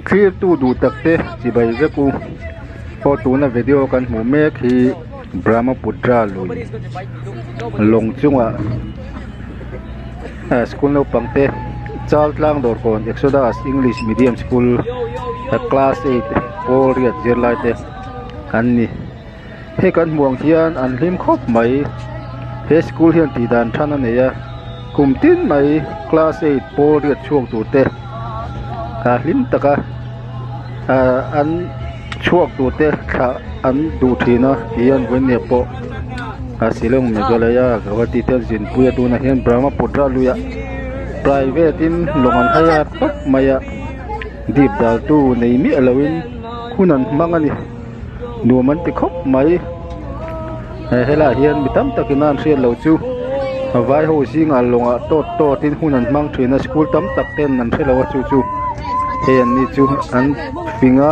khi tu đủ tắc te chỉ bây giờ cô pho tu na video kan mu me khi Brahmaputra lui long chung school no pangte child lang dor kon Exodus English Medium School class 8 Paul riat zirlai te an ni he kan muang hian an hlim khop mai he school hian ti dan thana neya kumtin mai class 8 Paul riat chuak tu te ka hlim taka an chuak tu te kha an du thina hian wenne po silong Meghalaya Guwahati tel jin puya tu na hian Brahmaputra luya private in longan haya top maya deep dal tu nei mi alawin kunan mangani numan ti khop mai hela hian mitam takinan rian lo chu vai ho singa longa to tin hunan mang thina school tam tak ten nan thela chu chu hian ni chu an finga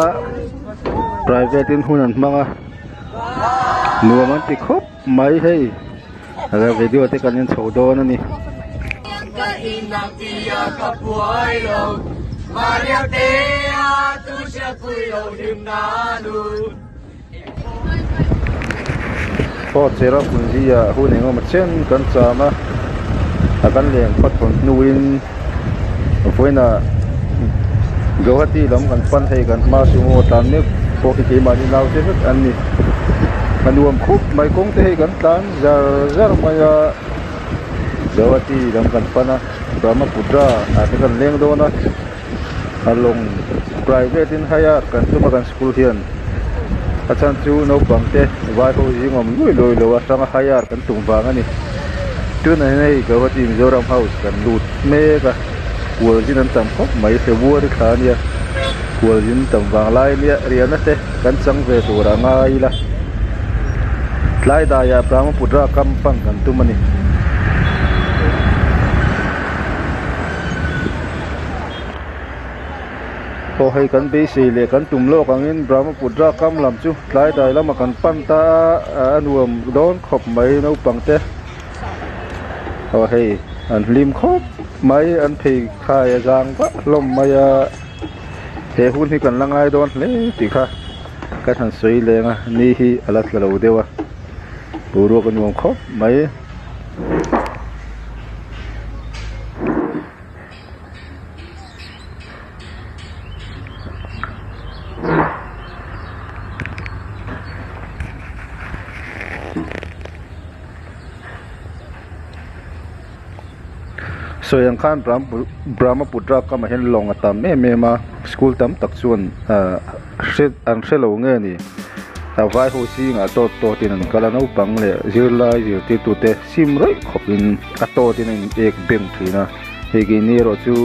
private in hunan manga numan ti khop mai hei aga video te kanin chodo na ni po chera punjia hunengo machen kan chama akan leng pathon nuin voina Guwahati lam kan pan hei kan ma sungo tan ne po ki mani naw te anni manuam khop mai kong te hei kan tan zar maya Guwahati lam kan pana Brahmaputra ate kan leng do na along private in haya kan tuma kan school hian achan chu no bangte vai ho jingom loi lo asanga haya kan tungwang ani tuna nei Guwahati Mizoram House kan lut mega worjin an tam khop mai se wur khania worjin tam wang lai nia riana te kan chang ve tura ngai la tlai da ya Brahmaputra kampang kan tumani po hai kan be se le kan tum lo kangin Brahmaputra kam lam chu tlai dai lam kan pan ta anuam don khop mai no pangte ho hei an lim khop mai an phei khai jang ba lom maya he hun hi kan langai don le ti kha ka than soi lenga ni hi alat lo dewa buru kan wong khop mai so yang khan Brahmaputra ka mahen long atam me ma school tam tak chuan an shelo nge ni vai ho si nga to tin an kala no pang le zirlai zir ti tu te sim roi khopin ato tin an ek beng thina hegi ni ro chu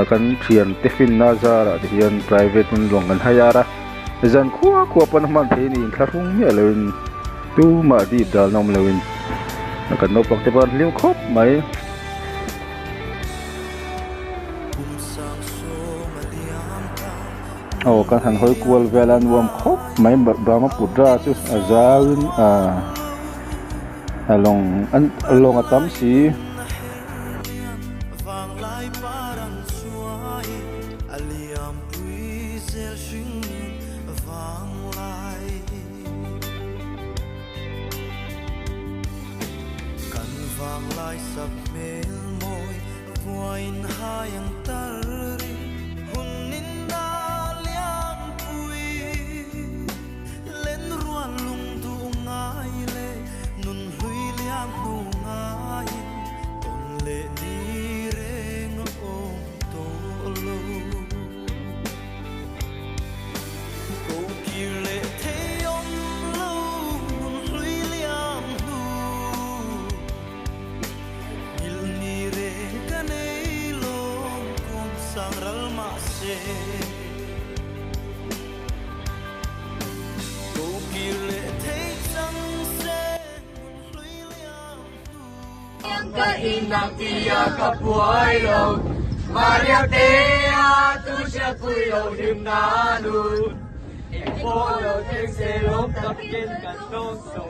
kan thian te fin na zara hian private in long an hayara zan khuwa pan man the ni thlung mi alawin tu ma di dal nom lawin kan no pak te ban lim khop mai kan han hoi kual velan wam khop mai Brahmaputra chu azawin along atam si inakia kapuai lo Maria Dea tu sia kui lo him na nu Epolo tekse lo takin kanto so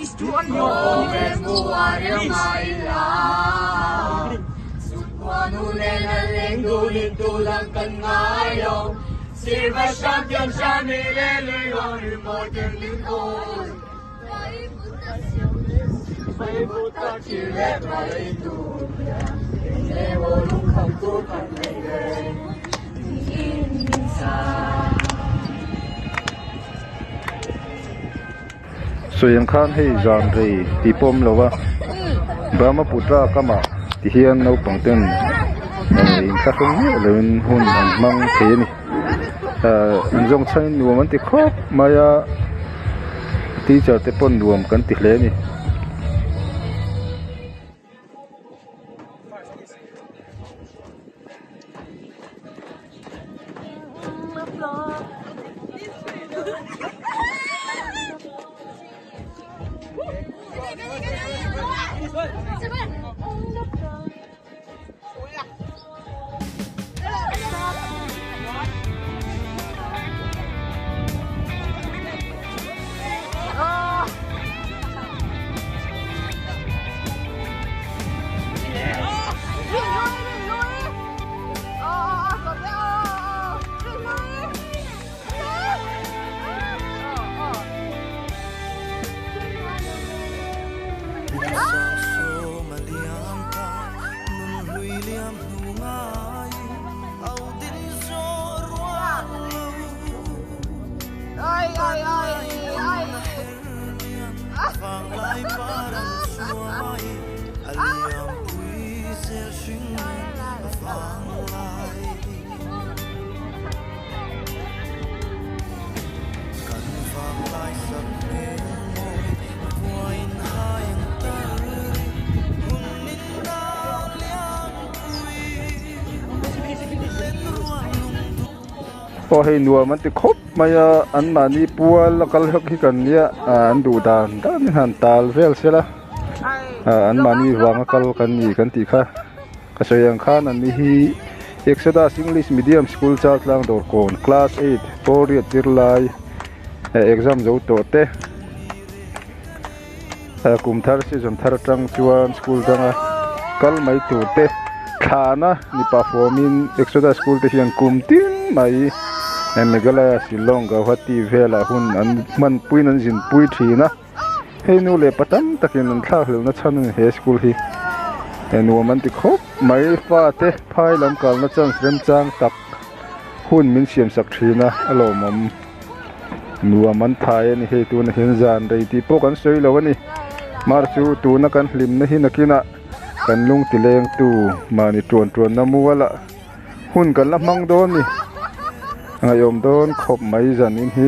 Istuan yo me muaria maila Manunen ang linggunin tulang kan ngayon Silver champion siya nililiyon Immortal lingkod May butak silet may tuya Hindi mo lukang tukang lingay So yang khan hei zan rei ti pom lowa Brahma Putra kama ti hian no pangten in ta khong ni leun hun an mang the ni jong chain nuam ti khop maya teacher te pon nuam kan ti hle niพอให้นัวมันติครบมายาอันมานี่ปัวแล้วก็เลือกที่กันเนี่ยอันดูดานด้านหันตาเวลเสียละอันมานี่วางกันกันนี่กันตีค่ะก็ใช้ยังข้านันนี่ Exodus English Medium School จากลังดอร์โกน Class 8 โปรเรียจิรไลexam จะตัวเตะกุมทาร์ซีจนทาร์จังชวนสกูลจังกัลไม่ตัวเตะข้านะนี่ performing Exodus School ที่ยังกุมทิ้งไม่เมกลาสิลองกับวัดที่เวลาหุ่นอันมันปุยนั่นสินปุยทีนะให้นูเล่ปตันตะกินนั่นข้าวเหลวนั่นชั้นเฮสกูลฮีนัวมันติครบไม่ฟ้าเตะพายลำกัลนั่นจังเริ่มจางตักหุ่นมินเสียมสักทีนะอารมณ์นัวมันทายนี่ให้ตัวนักเรียนจานได้ที่พวกกันสวยแล้ววันนี้มาจูตัวนักการลิมนี่นักกินะกันลุงติเลงตูมานี่ตรวนน้ำมัวละหุ่นกันละมังโดนนี่งายมโดนขบไม่จันนี่ฮี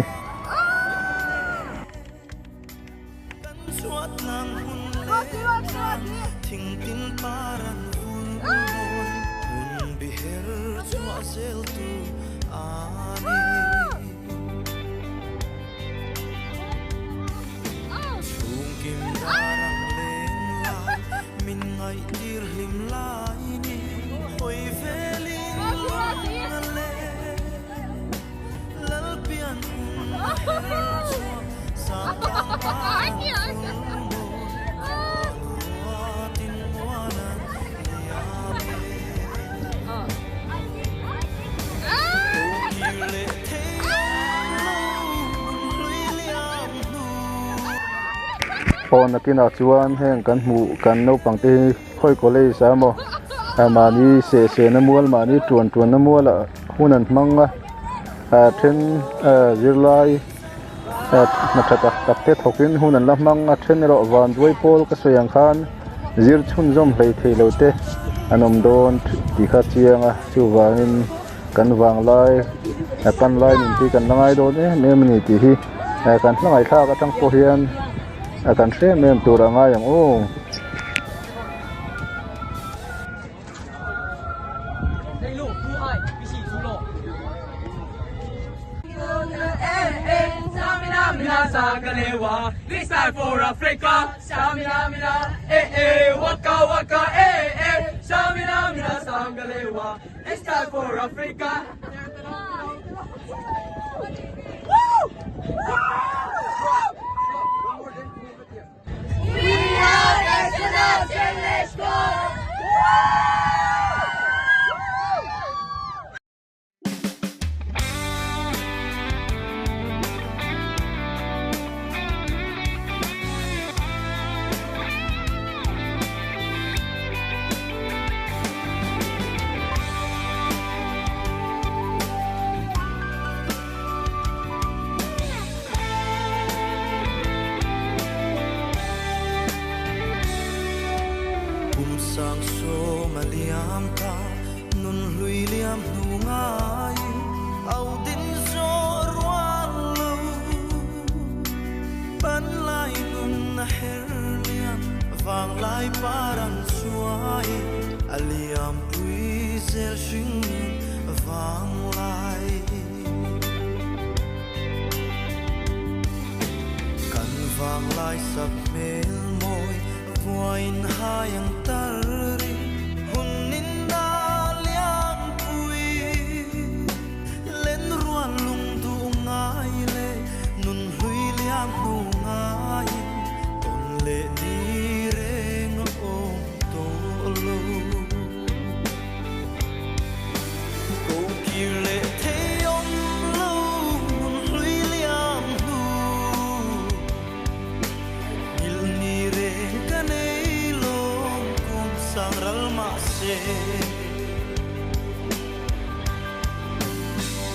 พอนักกินอาชวนแห่งกันหมู่กันนกปังตีค่อยก็เลยสามอมานี่เสน้ำมัวมานี่ตรวนน้ำมัวละหุ่นนั่นมังเทนยืลายมาตักเตะถกินหุ่นนั่นละมังเทนเราวันด้วยโพลก็สวยงามยืดชุ่นจมเลยเทเลเตอันนมโดนตีขาเชียงชูวานินกันวางลายกันลายนี่ที่กันละไงโดนเนี่ยเมื่อมันนี่ที่กันละไงข้าก็ตั้งโพเฮียนกันเสียเมื่อตัวละไงอย่างโอ้This time for Africa, Samina Mina, Waka Waka, Samina Mina Sangalewa. This time for Africa. We are Exodus and let's go. sập mel môi voin hayang tari hunin da liang pui len ruan lung du ngai le nun hui liang nu ngai ton le ni reng ôm to lo cô kia lệ thế ông lâu nun hui liang nu il ni re kanei lo kum sang ral ma se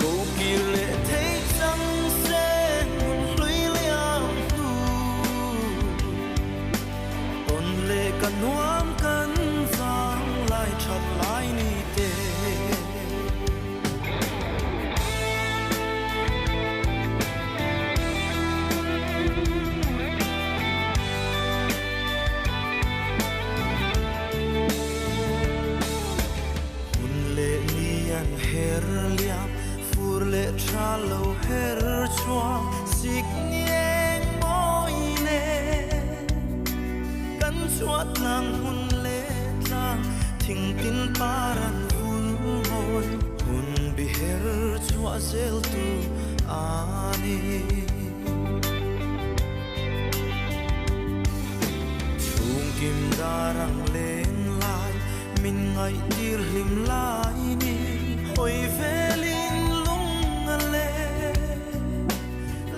cô kia lệ thế sang se nun hui liang nu ton lệ kan nuam kan vang lai chat lai ni te her liam fur le tralo her chua sig nieng moi ne kan chuat nang hun le tlang thing tin paran hun hoi hun bi her chua zel tu ani chung kim darang len lai min ngai dir lim lai ni ôi về linh lung lệ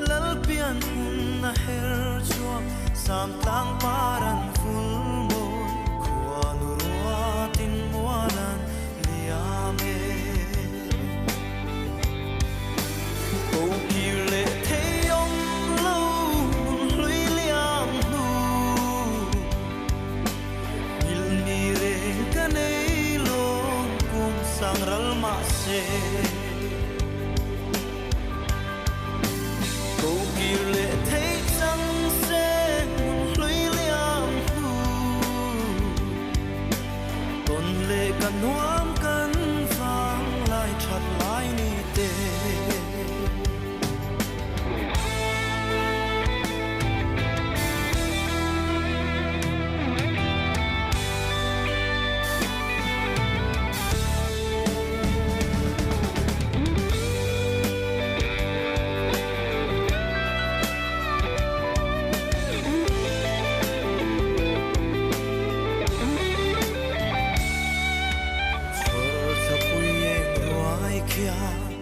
lal pian hun na her chua sam tang paran ful môi khua nu rua tin mualan liame cô kia lệ thế ông lâu lui liam nu il ni re kanei lo kum sang ral ma se cô kia lệ thấy răng se lưỡi liang nu tôn lệ căn nuam căn vang lại chặt lại ni te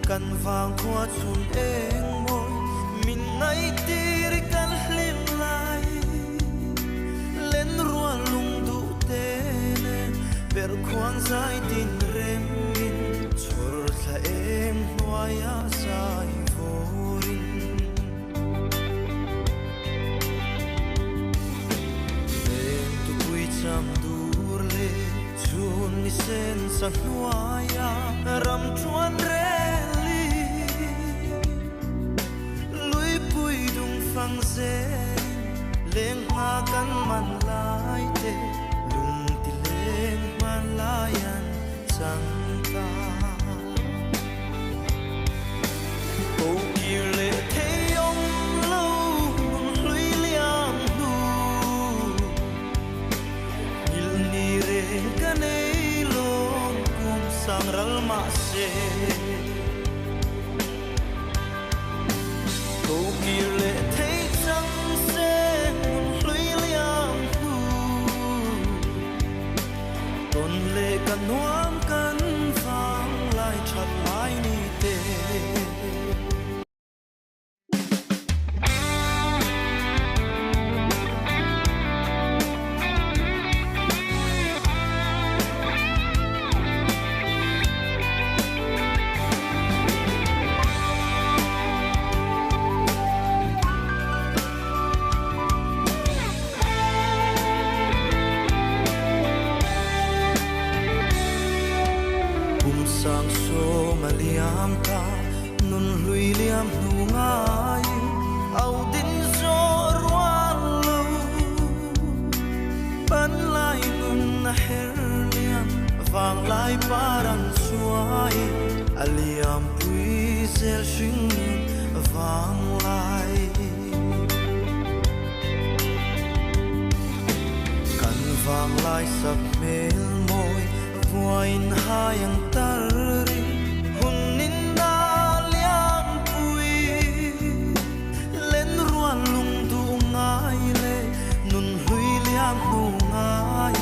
kan vang qua chun eng môi min ngai tir kan lim lai len ruan lung du te ne per khuang zai tin rem min chor tha em noya sai vorin em tu pui cham dur le chun ni sen sa noya ram chuan re phang dê lên hoa căn man lai te lung ti lên man lai an chẳng ca cô kia lệ thế ông lâu lui liang nu il ni re kanei lo kum sang ral ma se cô kia lệ thấy răng se lưỡi liang nu tôn lệ căn nuam căn vang lại chặt lại ni te sang so maliam ta nun lui liam nu ngai au din zo ruan lo ban lai nun na her liam vang lai paran suai aliam pui zel shin vang lai vàng lại sập mel môi voin hayang tari hun nin na liang pui lên ruan lung du ngai le nun hui liang nu ngai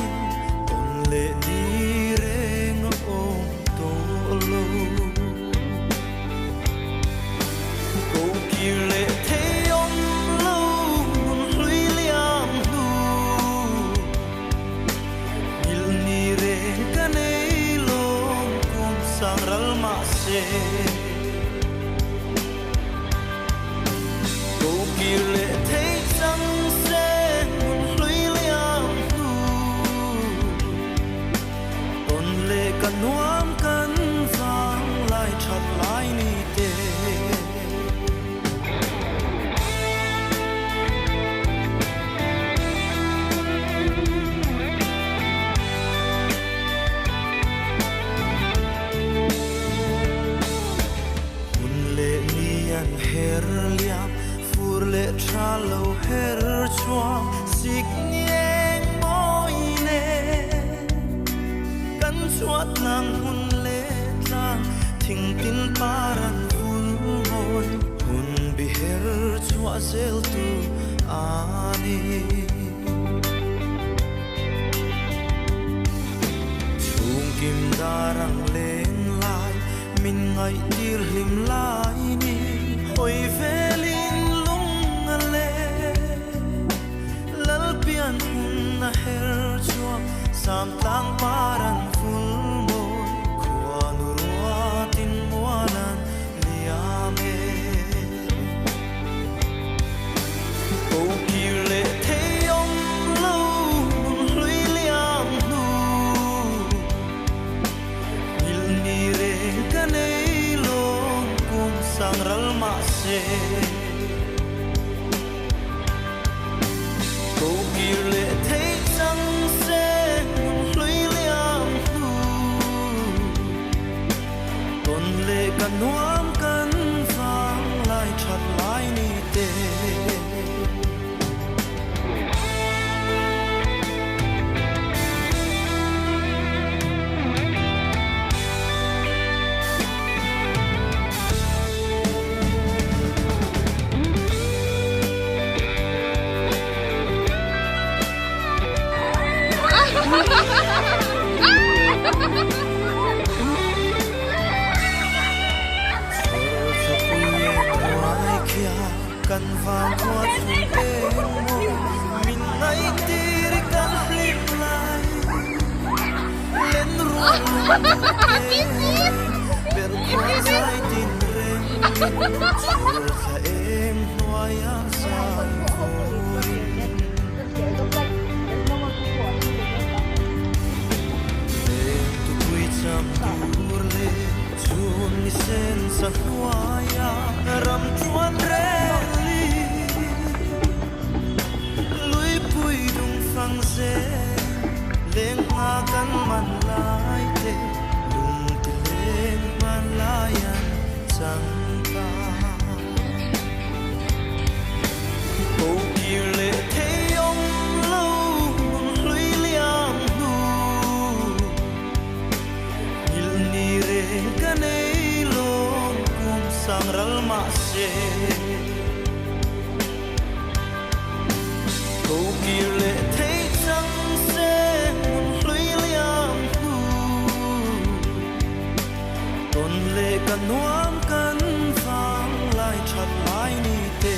ton le ni reng ôm to lo cô kia lệ thế ông lâu nun hui liang nu il ni reng kanei lo kum sang ral ma se cô kia lệ thế chẳng se nun hui liang nu ton lệ kan nuam kan vang lai chat lai ni te her liam fur le tralo her chua sig nieng moi ne kan chuat nang hun le tlang thing tin paran hun ngoi hun bi her chua zel tu ani chung kim darang leng lai min ngai tir lim lai ni ôi về linh lung lệ lal pian hun na her chua sam tang paran ful môi khua nu rua tin muanan liame cô kia lệ thế ông lâu hui liam nu il ni re kanei lo kum sang ral ma se cô kia lệ thế chẳng se hui liang nu ton lệ kan nuam kan vang lai chat lai ni te kan vang qua chung em môi min ngay tir kan lim lai lên ruộng ber qua dài tin rem chua sa em hoa ya sa phôi em tu quy cham dur le chun ni sen sa hoa ya ram chuan re phang ze leng ma kan man lai te lung te leng man lai an chang ta cô kia lệ thế ông lâu hui liang nu il ni re kanei lo kum sang ral ma se cô kia lệ thế chẳng se hui liang nu ton lệ kan nuam kan vang lai chat lai ni te